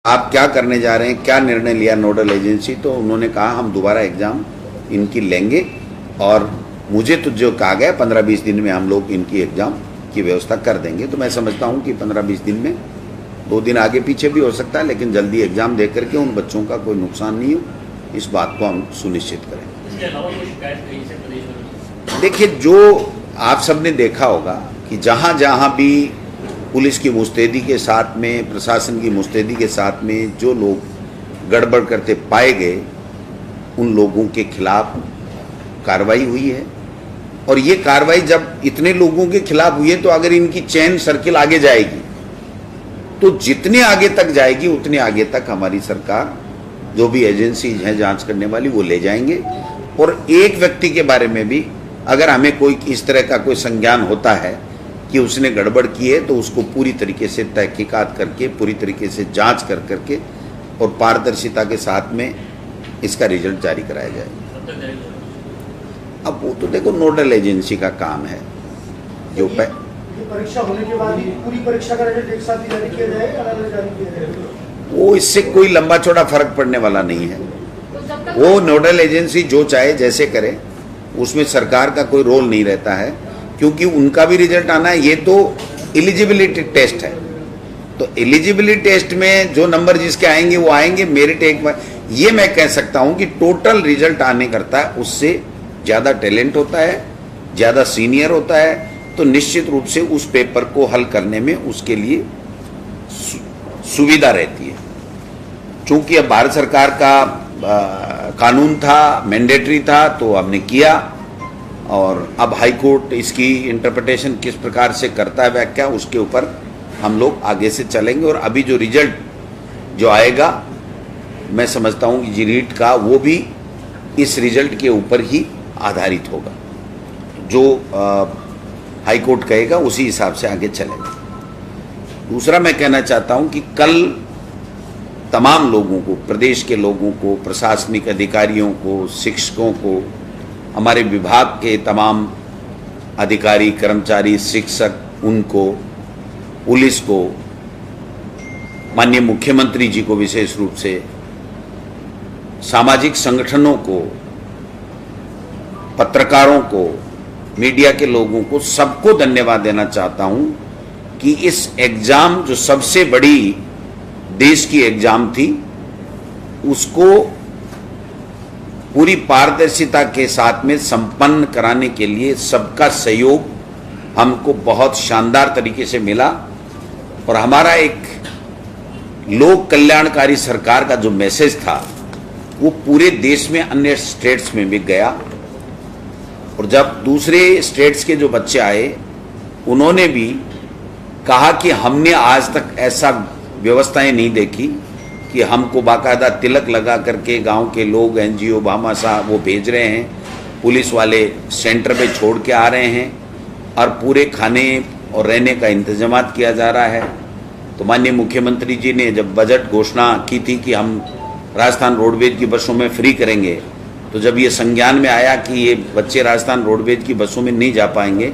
आप क्या करने जा रहे हैं, क्या निर्णय लिया नोडल एजेंसी? तो उन्होंने कहा हम दोबारा एग्ज़ाम इनकी लेंगे और मुझे तो जो कहा गया 15-20 दिन में हम लोग इनकी एग्ज़ाम की व्यवस्था कर देंगे। तो मैं समझता हूं कि 15-20 दिन में 2 दिन आगे पीछे भी हो सकता है, लेकिन जल्दी एग्ज़ाम दे करके उन बच्चों का कोई नुकसान नहीं हो, इस बात को हम सुनिश्चित करें। इसके अलावा कोई शिकायत कहीं से प्रदेश में? देखिए, जो आप सबने देखा होगा कि जहाँ जहाँ भी पुलिस की मुस्तैदी के साथ में, प्रशासन की मुस्तैदी के साथ में जो लोग गड़बड़ करते पाए गए, उन लोगों के खिलाफ कार्रवाई हुई है। और ये कार्रवाई जब इतने लोगों के खिलाफ हुई है, तो अगर इनकी चेन सर्किल आगे जाएगी तो जितने आगे तक जाएगी उतने आगे तक हमारी सरकार, जो भी एजेंसीज हैं जांच करने वाली, वो ले जाएंगे। और एक व्यक्ति के बारे में भी अगर हमें कोई इस तरह का कोई संज्ञान होता है कि उसने गड़बड़ की है, तो उसको पूरी तरीके से तहकीकात करके, पूरी तरीके से जांच कर करके और पारदर्शिता के साथ में इसका रिजल्ट जारी कराया जाए। अब वो तो देखो नोडल एजेंसी का काम है। जो परीक्षा होने के बाद ही पूरी परीक्षा का रिजल्ट एक साथ जारी किया जाएगा, अलग-अलग जारी किया जाएगा? वो इससे कोई लंबा चौड़ा फर्क पड़ने वाला नहीं है। वो नोडल एजेंसी जो चाहे जैसे करे, उसमें सरकार का कोई रोल नहीं रहता है, क्योंकि उनका भी रिजल्ट आना है। ये तो एलिजिबिलिटी टेस्ट है, तो एलिजिबिलिटी टेस्ट में जो नंबर जिसके आएंगे वो आएंगे। मेरिट एक बार ये मैं कह सकता हूं कि टोटल रिजल्ट आने करता है, उससे ज़्यादा टैलेंट होता है, ज़्यादा सीनियर होता है, तो निश्चित रूप से उस पेपर को हल करने में उसके लिए सुविधा रहती है। चूंकि अब भारत सरकार का कानून था, मैंडेटरी था, तो हमने किया। और अब हाई कोर्ट इसकी इंटरप्रिटेशन किस प्रकार से करता है व्याख्या, उसके ऊपर हम लोग आगे से चलेंगे। और अभी जो रिजल्ट जो आएगा, मैं समझता हूं कि नीट का, वो भी इस रिजल्ट के ऊपर ही आधारित होगा। जो हाई कोर्ट कहेगा उसी हिसाब से आगे चलेगा। दूसरा मैं कहना चाहता हूं कि कल तमाम लोगों को, प्रदेश के लोगों को, प्रशासनिक अधिकारियों को, शिक्षकों को, हमारे विभाग के तमाम अधिकारी, कर्मचारी, शिक्षक, उनको, पुलिस को, माननीय मुख्यमंत्री जी को विशेष रूप से, सामाजिक संगठनों को, पत्रकारों को, मीडिया के लोगों को, सबको धन्यवाद देना चाहता हूं कि इस एग्जाम, जो सबसे बड़ी देश की एग्जाम थी, उसको पूरी पारदर्शिता के साथ में संपन्न कराने के लिए सबका सहयोग हमको बहुत शानदार तरीके से मिला। और हमारा एक लोक कल्याणकारी सरकार का जो मैसेज था, वो पूरे देश में, अन्य स्टेट्स में भी गया। और जब दूसरे स्टेट्स के जो बच्चे आए, उन्होंने भी कहा कि हमने आज तक ऐसा व्यवस्थाएं नहीं देखी कि हमको बाकायदा तिलक लगा करके गांव के लोग, एनजीओ, भामाशाह वो भेज रहे हैं, पुलिस वाले सेंटर पे छोड़ के आ रहे हैं, और पूरे खाने और रहने का इंतजाम किया जा रहा है। तो माननीय मुख्यमंत्री जी ने जब बजट घोषणा की थी कि हम राजस्थान रोडवेज की बसों में फ्री करेंगे, तो जब ये संज्ञान में आया कि ये बच्चे राजस्थान रोडवेज की बसों में नहीं जा पाएंगे,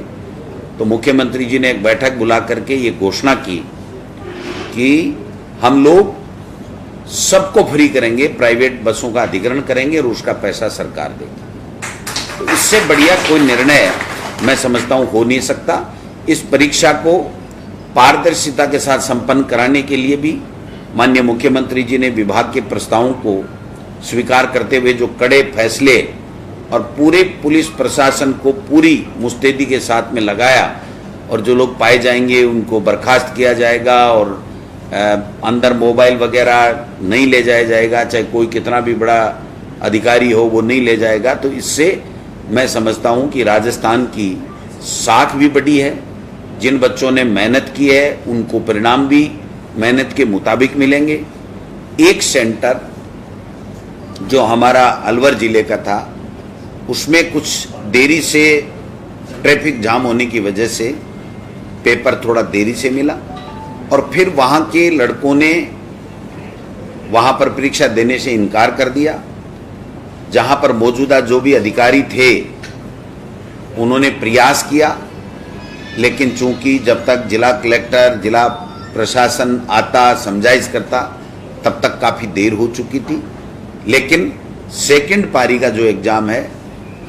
तो मुख्यमंत्री जी ने एक बैठक बुला करके ये घोषणा की कि हम लोग सबको फ्री करेंगे, प्राइवेट बसों का अधिग्रहण करेंगे और उसका पैसा सरकार देगी। तो इससे बढ़िया कोई निर्णय मैं समझता हूं हो नहीं सकता। इस परीक्षा को पारदर्शिता के साथ संपन्न कराने के लिए भी माननीय मुख्यमंत्री जी ने विभाग के प्रस्तावों को स्वीकार करते हुए जो कड़े फैसले और पूरे पुलिस प्रशासन को पूरी मुस्तैदी के साथ में लगाया, और जो लोग पाए जाएंगे उनको बर्खास्त किया जाएगा, और अंदर मोबाइल वगैरह नहीं ले जाया जाएगा, चाहे कोई कितना भी बड़ा अधिकारी हो वो नहीं ले जाएगा। तो इससे मैं समझता हूं कि राजस्थान की साख भी बड़ी है। जिन बच्चों ने मेहनत की है उनको परिणाम भी मेहनत के मुताबिक मिलेंगे। एक सेंटर जो हमारा अलवर जिले का था, उसमें कुछ देरी से, ट्रैफिक जाम होने की वजह से पेपर थोड़ा देरी से मिला, और फिर वहाँ के लड़कों ने वहाँ पर परीक्षा देने से इनकार कर दिया। जहाँ पर मौजूदा जो भी अधिकारी थे उन्होंने प्रयास किया, लेकिन चूंकि जब तक जिला कलेक्टर, जिला प्रशासन आता, समझाइश करता, तब तक काफ़ी देर हो चुकी थी, लेकिन सेकंड पारी का जो एग्ज़ाम है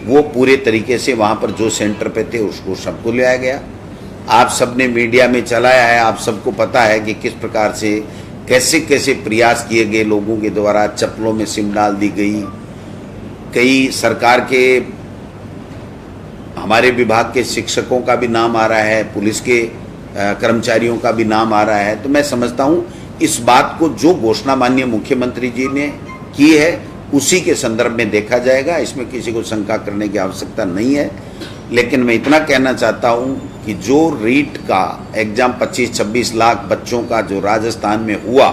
वो पूरे तरीके से वहाँ पर जो सेंटर पे थे उसको सबको ले आया गया। आप सबने मीडिया में चलाया है, आप सबको पता है कि किस प्रकार से कैसे कैसे प्रयास किए गए लोगों के द्वारा, चप्पलों में सिम डाल दी गई, कई सरकार के हमारे विभाग के शिक्षकों का भी नाम आ रहा है, पुलिस के कर्मचारियों का भी नाम आ रहा है। तो मैं समझता हूँ इस बात को जो घोषणा माननीय मुख्यमंत्री जी ने की है उसी के संदर्भ में देखा जाएगा, इसमें किसी को शंका करने की आवश्यकता नहीं है। लेकिन मैं इतना कहना चाहता हूँ कि जो रीट का एग्ज़ाम 25-26 लाख बच्चों का जो राजस्थान में हुआ,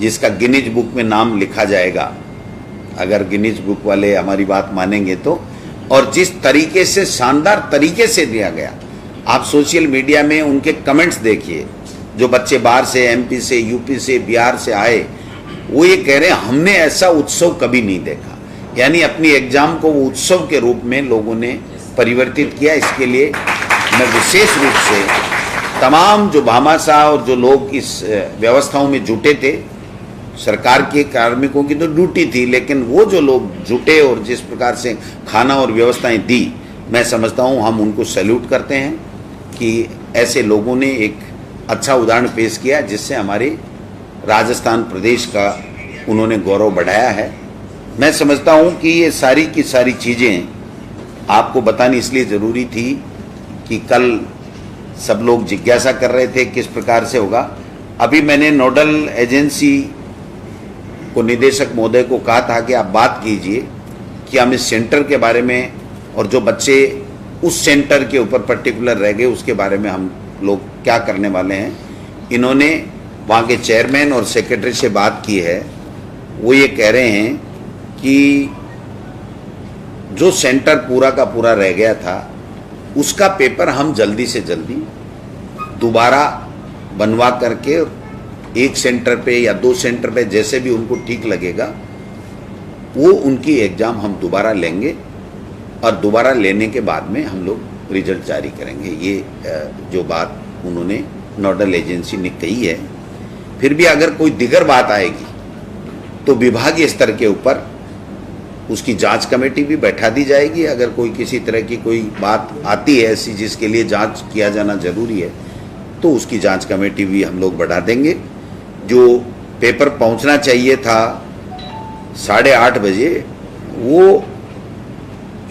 जिसका गिनीज बुक में नाम लिखा जाएगा, अगर गिनीज बुक वाले हमारी बात मानेंगे तो, और जिस तरीके से शानदार तरीके से दिया गया, आप सोशल मीडिया में उनके कमेंट्स देखिए, जो बच्चे बाहर से, एमपी से, यूपी से, बिहार से आए, वो ये कह रहे हैं हमने ऐसा उत्सव कभी नहीं देखा। यानी अपनी एग्जाम को वो उत्सव के रूप में लोगों ने परिवर्तित किया। इसके लिए मैं विशेष रूप से तमाम जो भामाशाह और जो लोग इस व्यवस्थाओं में जुटे थे, सरकार के कार्मिकों की तो ड्यूटी थी, लेकिन वो जो लोग जुटे और जिस प्रकार से खाना और व्यवस्थाएं दी, मैं समझता हूँ हम उनको सैल्यूट करते हैं कि ऐसे लोगों ने एक अच्छा उदाहरण पेश किया जिससे हमारे राजस्थान प्रदेश का उन्होंने गौरव बढ़ाया है। मैं समझता हूँ कि ये सारी की सारी चीज़ें आपको बतानी इसलिए ज़रूरी थी कि कल सब लोग जिज्ञासा कर रहे थे किस प्रकार से होगा। अभी मैंने नोडल एजेंसी को, निदेशक महोदय को कहा था कि आप बात कीजिए कि हम इस सेंटर के बारे में और जो बच्चे उस सेंटर के ऊपर पर्टिकुलर रह गए उसके बारे में हम लोग क्या करने वाले हैं। इन्होंने वहाँ के चेयरमैन और सेक्रेटरी से बात की है, वो ये कह रहे हैं कि जो सेंटर पूरा का पूरा रह गया था उसका पेपर हम जल्दी से जल्दी दोबारा बनवा करके एक सेंटर पे या 2 सेंटर पे जैसे भी उनको ठीक लगेगा वो उनकी एग्ज़ाम हम दोबारा लेंगे और दोबारा लेने के बाद में हम लोग रिजल्ट जारी करेंगे। ये जो बात उन्होंने नोडल एजेंसी ने कही है। फिर भी अगर कोई दिगर बात आएगी तो विभागीय स्तर के ऊपर उसकी जांच कमेटी भी बैठा दी जाएगी। अगर कोई किसी तरह की कोई बात आती है ऐसी जिसके लिए जांच किया जाना जरूरी है तो उसकी जांच कमेटी भी हम लोग बढ़ा देंगे। जो पेपर पहुंचना चाहिए था 8:30 बजे, वो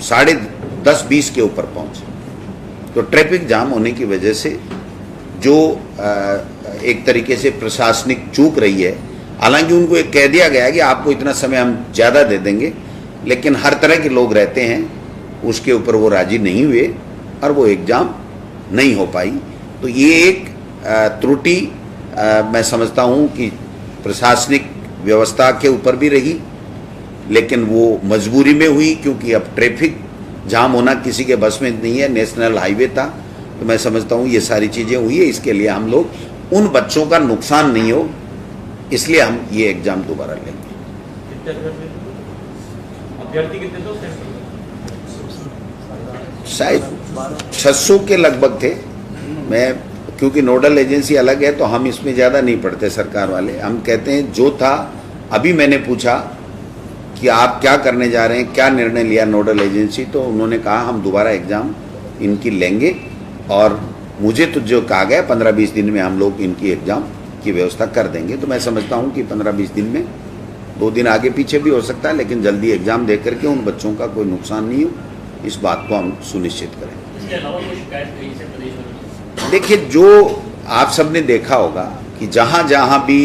10:20 के ऊपर पहुंचे। तो ट्रैफिक जाम होने की वजह से जो एक तरीके से प्रशासनिक चूक रही है, हालांकि उनको एक कह दिया गया है कि आपको इतना समय हम ज़्यादा दे देंगे, लेकिन हर तरह के लोग रहते हैं, उसके ऊपर वो राजी नहीं हुए और वो एग्ज़ाम नहीं हो पाई। तो ये एक त्रुटि मैं समझता हूँ कि प्रशासनिक व्यवस्था के ऊपर भी रही, लेकिन वो मजबूरी में हुई क्योंकि अब ट्रैफिक जाम होना किसी के बस में नहीं है, नेशनल हाईवे था। तो मैं समझता हूँ ये सारी चीज़ें हुई है, इसके लिए हम लोग उन बच्चों का नुकसान नहीं हो इसलिए हम ये एग्ज़ाम दोबारा लेंगे। अभ्यर्थी कितने थे? शायद 600 के लगभग थे। मैं क्योंकि नोडल एजेंसी अलग है तो हम इसमें ज़्यादा नहीं पढ़ते सरकार वाले, हम कहते हैं जो था। अभी मैंने पूछा कि आप क्या करने जा रहे हैं, क्या निर्णय लिया नोडल एजेंसी, तो उन्होंने कहा हम दोबारा एग्ज़ाम इनकी लेंगे और मुझे तो जो कहा गया 15-20 दिन में हम लोग इनकी एग्ज़ाम की व्यवस्था कर देंगे। तो मैं समझता हूँ कि 15-20 दिन में, 2 दिन आगे पीछे भी हो सकता है, लेकिन जल्दी एग्ज़ाम दे करके उन बच्चों का कोई नुकसान नहीं हो, इस बात को हम सुनिश्चित करें। इसके अलावा कोई शिकायत कहीं से प्रदेश में? देखिए, जो आप सबने देखा होगा कि जहाँ जहाँ भी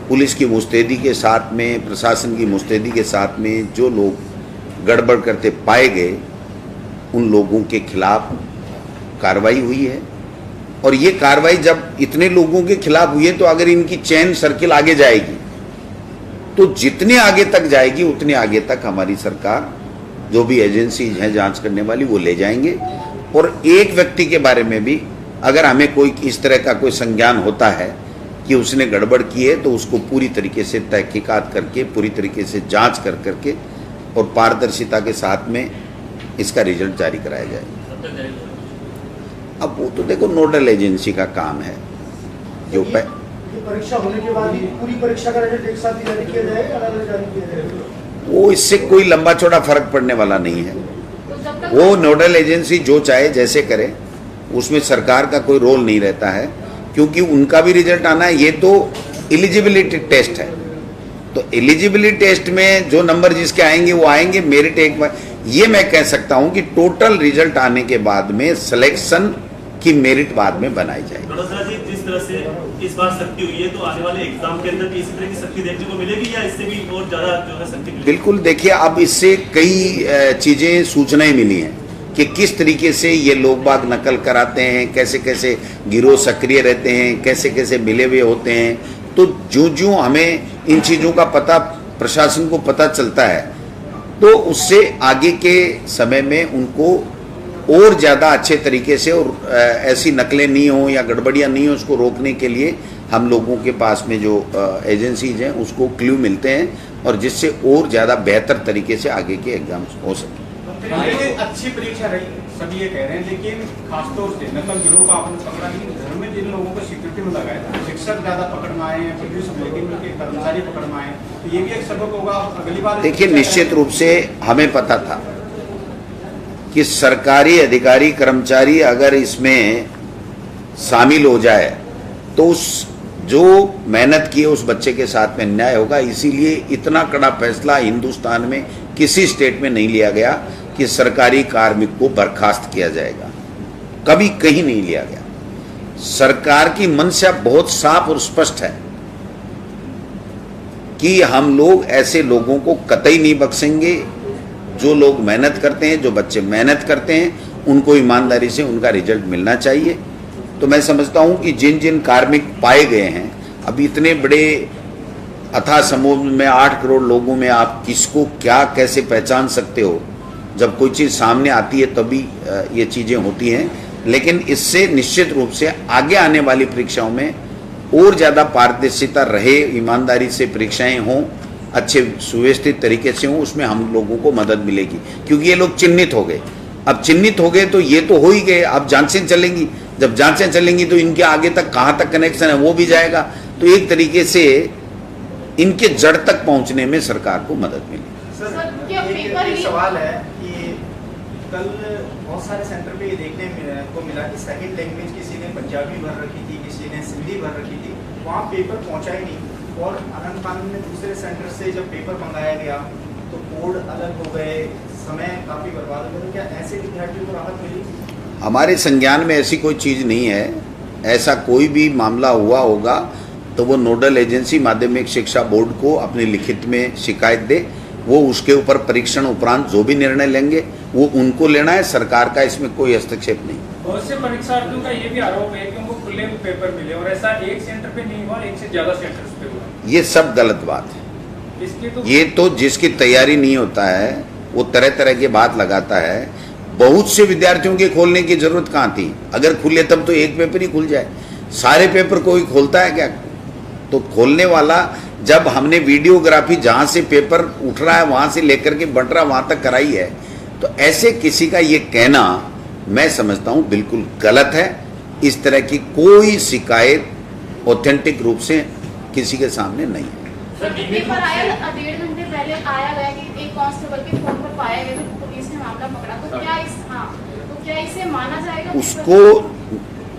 पुलिस की मुस्तैदी के साथ में, प्रशासन की मुस्तैदी के साथ में जो लोग गड़बड़ करते पाए गए, उन लोगों के खिलाफ कार्रवाई हुई है। और ये कार्रवाई जब इतने लोगों के खिलाफ हुई है तो अगर इनकी चेन सर्किल आगे जाएगी तो जितने आगे तक जाएगी उतने आगे तक हमारी सरकार, जो भी एजेंसीज हैं जांच करने वाली, वो ले जाएंगे। और एक व्यक्ति के बारे में भी अगर हमें कोई इस तरह का कोई संज्ञान होता है कि उसने गड़बड़ की है तो उसको पूरी तरीके से तहकीकात करके, पूरी तरीके से जांच कर करके और पारदर्शिता के साथ में इसका रिजल्ट जारी कराया जाए। अब वो तो देखो नोडल एजेंसी का काम है। जो कि परीक्षा होने के बाद ही पूरी परीक्षा का रिजल्ट एक साथ ही जारी किया जाएगा, अलग अलग जारी किया जाएगा? वो इससे कोई लंबा चौड़ा फर्क पड़ने वाला नहीं है। वो नोडल एजेंसी जो चाहे जैसे करे, उसमें सरकार का कोई रोल नहीं रहता है, क्योंकि उनका भी रिजल्ट आना है। ये तो एलिजिबिलिटी टेस्ट है, तो एलिजिबिलिटी टेस्ट में जो नंबर जिसके आएंगे वो आएंगे। मेरिट एक बार ये मैं कह सकता हूं कि टोटल रिजल्ट आने के बाद में सिलेक्शन की मेरिट बाद में बनाई जाएगी। बड़ोदरा जी, जिस तरह से इस बार सख्ती हुई है, तो आने वाले एग्जाम के अंदर भी इसी तरह की सख्ती देखने को मिलेगी या इससे भी और ज्यादा जो है सख्ती? बिल्कुल, देखिए अब इससे कई चीजें सूचनाएं मिली हैं कि किस तरीके से ये लोग बाग नकल कराते हैं, कैसे कैसे गिरोह सक्रिय रहते हैं, कैसे कैसे मिले हुए होते हैं। तो जो हमें इन चीजों का पता प्रशासन को पता चलता है, तो उससे आगे के समय में उनको और ज़्यादा अच्छे तरीके से और ऐसी नकलें नहीं हो या गड़बड़ियाँ नहीं हो, उसको रोकने के लिए हम लोगों के पास में जो एजेंसीज हैं उसको क्लू मिलते हैं, और जिससे और ज़्यादा बेहतर तरीके से आगे के एग्जाम्स हो सके। अच्छी परीक्षा रही, सभी ये कह रहे हैं, लेकिन खासतौर से नकल गिरोह का आपने पकड़ा, लेकिन घर में जिन लोगों को सिक्योरिटी में लगाया था, शिक्षक ज्यादा पकड़ में आए हैं, पुलिस के कर्मचारी पकड़ में आए, तो ये भी एक सबक होगा अगली बार। देखिए, निश्चित रूप से हमें पता था कि सरकारी अधिकारी कर्मचारी अगर इसमें शामिल हो जाए तो उस जो मेहनत की है उस बच्चे के साथ में अन्याय होगा। इसीलिए इतना कड़ा फैसला हिंदुस्तान में किसी स्टेट में नहीं लिया गया कि सरकारी कार्मिक को बर्खास्त किया जाएगा, कभी कहीं नहीं लिया गया। सरकार की मंशा बहुत साफ और स्पष्ट है कि हम लोग ऐसे लोगों को कतई नहीं बख्शेंगे। जो लोग मेहनत करते हैं, जो बच्चे मेहनत करते हैं, उनको ईमानदारी से उनका रिजल्ट मिलना चाहिए। तो मैं समझता हूं कि जिन जिन कार्मिक पाए गए हैं, अब इतने बड़े अथाह समूह में 8 करोड़ लोगों में आप किसको क्या कैसे पहचान सकते हो? जब कोई चीज़ सामने आती है तभी ये चीज़ें होती हैं। लेकिन इससे निश्चित रूप से आगे आने वाली परीक्षाओं में और ज़्यादा पारदर्शिता रहे, ईमानदारी से परीक्षाएं हों, अच्छे सुव्यवस्थित तरीके से हों, उसमें हम लोगों को मदद मिलेगी। क्योंकि ये लोग चिन्हित हो गए, अब चिन्हित हो गए तो ये तो हो ही गए, अब जांचें चलेंगी। जब जांचें चलेंगी तो इनके आगे तक कहाँ तक कनेक्शन है वो भी जाएगा। तो एक तरीके से इनके जड़ तक पहुंचने में सरकार को मदद मिलेगी। एक सवाल है कि कल बहुत सारे सेंटर पे ये देखने को मिला कि सेकंड लैंग्वेज किसी ने पंजाबी भर रखी थी, किसी ने सिंधी भर रखी थी, वहाँ पेपर पहुँचा ही नहीं। और आनंद कानून में दूसरे सेंटर से जब पेपर मंगाया गया तो कोड अलग हो गए, समय काफ़ी बर्बाद हो गया। तो क्या ऐसे विद्यार्थियों को राहत मिली? हमारे संज्ञान में ऐसी कोई चीज़ नहीं है। ऐसा कोई भी मामला हुआ होगा तो वो नोडल एजेंसी माध्यमिक शिक्षा बोर्ड को अपने लिखित में शिकायत दे, वो उसके ऊपर परीक्षण उपरांत जो भी निर्णय लेंगे वो उनको लेना है। सरकार का इसमें कोई हस्तक्षेप नहीं। बहुत से परीक्षार्थियों का ये भी आरोप है कि उनको खुले पेपर मिले और ऐसा एक सेंटर पे नहीं हुआ, एक से ज्यादा सेंटर्स पे हुआ। ये सब गलत बात है। ये तो जिसकी तैयारी नहीं होता है वो तरह तरह की बात लगाता है। बहुत से विद्यार्थियों के खोलने की जरूरत कहाँ थी? अगर खुले तब तो एक पेपर ही खुल जाए। सारे पेपर कोई खोलता है क्या? तो खोलने वाला, जब हमने वीडियोग्राफी जहाँ से पेपर उठ रहा है वहाँ से लेकर के बढ़ रहा वहाँ तक कराई है, तो ऐसे किसी का ये कहना मैं समझता हूँ बिल्कुल गलत है। इस तरह की कोई शिकायत ऑथेंटिक रूप से किसी के सामने नहीं है। पेपर आया 1.5 घंटे पहले आया गया कि एक कांस्टेबल के फोन पर पाया गया तो पुलिस ने मामला पकड़ा, तो क्या इसे माना जाएगा?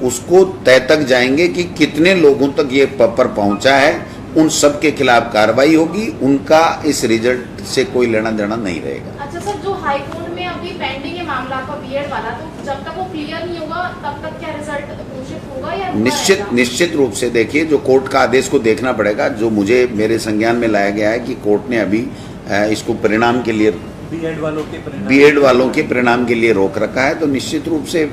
उसको तय तक जाएंगे कि कितने लोगों तक ये पेपर पहुंचा है, उन सब के खिलाफ कार्रवाई होगी। उनका इस रिजल्ट से कोई लेना देना नहीं रहेगा। अच्छा सर, जो हाई कोर्ट में अभी पेंडिंग है मामला आपका बीएड वाला, तो जब तक वो क्लियर नहीं होगा तब तक क्या रिजल्ट घोषित होगा या निश्चित रूप से देखिए, जो कोर्ट का आदेश को देखना पड़ेगा। जो मुझे मेरे संज्ञान में लाया गया है कि कोर्ट ने अभी इसको परिणाम के लिए बीएड वालों के परिणाम के लिए रोक रखा है। तो निश्चित रूप से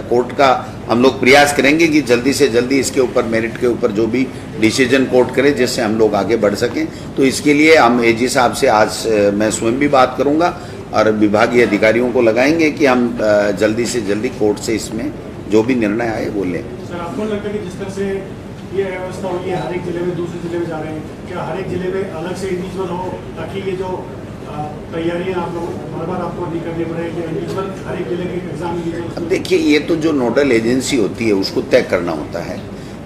कोर्ट का हम लोग प्रयास करेंगे कि जल्दी से जल्दी इसके ऊपर मेरिट के ऊपर जो भी डिसीजन कोर्ट करे जिससे हम लोग आगे बढ़ सकें। तो इसके लिए हम एजी साहब से आज मैं स्वयं भी बात करूंगा और विभागीय अधिकारियों को लगाएंगे कि हम जल्दी से जल्दी कोर्ट से इसमें जो भी निर्णय आए वो लें। सर, आपको लगता है कि जिस तरह से ये व्यवस्था हुई है, हर एक जिले में दूसरे जिले में जा रहे हैं, क्या हर एक जिले में अलग से इंडिविजुअल हो ताकि ये जो तैयारियां आप लोग बार-बार आपको नहीं करनी पड़े कि इंडिविजुअल हर एक जिले के एग्जाम? अब देखिए, ये तो जो नोडल एजेंसी होती है उसको तय करना होता है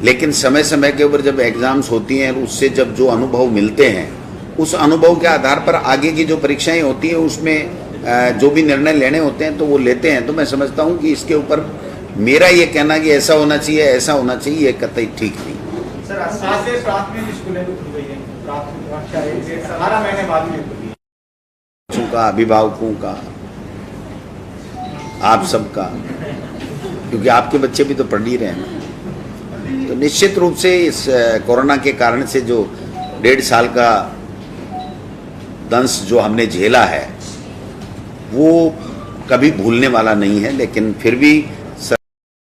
लेकिन समय समय के ऊपर जब एग्जाम्स होती हैं, उससे जब जो अनुभव मिलते हैं, उस अनुभव के आधार पर आगे की जो परीक्षाएं होती हैं उसमें जो भी निर्णय लेने होते हैं तो वो लेते हैं। तो मैं समझता हूं कि इसके ऊपर मेरा ये कहना कि ऐसा होना चाहिए, ऐसा होना चाहिए, ये कतई ठीक नहीं। सर आज से प्राथमिक स्कूलें भी खुल गई हैं, प्राथमिक कक्षा 18 महीने बाद में खुली। बच्चों का, अभिभावकों का, आप सबका, क्योंकि आपके बच्चे भी तो पढ़ ही रहे हैं ना। तो निश्चित रूप से इस कोरोना के कारण से जो 1.5 साल का दंश जो हमने झेला है वो कभी भूलने वाला नहीं है, लेकिन फिर भी